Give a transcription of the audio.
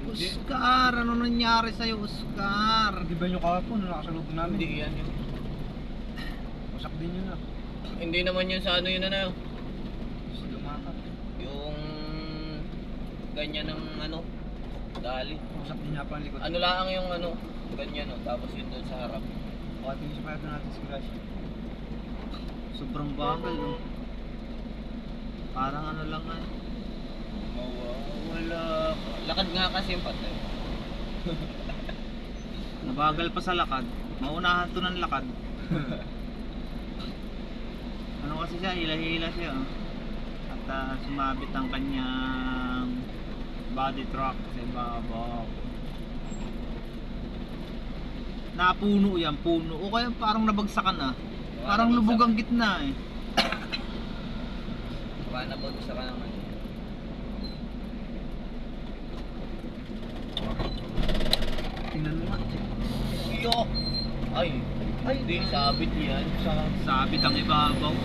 Oscar, ano nangyari sa'yo, Oscar? Di ba nyo kahapon, nakasalubong namin? Hindi yan yun. Wasak din yun ah. Hindi naman yun sa ano yun ano. Sa lumakap. Yung ganyan ng ano. Dali. Wasak din niya pa ang likod. Ano lang yung ano. Ganyan o. Tapos yun doon sa harap. Bukating siya kaya natin si Crash. Sobrang bagal, no? Parang ano lang nga. Mawawala ka. Lakad nga kasi yung patay. Mabagal pa sa lakad. Maunahan to ng lakad. Ano kasi siya, hila-hila siya. Oh. At sumabit ang kanyang body truck sa ibabaw. Napuno yan, puno. O kaya parang nabagsakan ah. Parang lubog ang gitna eh. Baka nabagsak ka naman. Tingnan mo nga. Iyo! Ay! Hindi, sabit yan. Sabit ang ibabaw.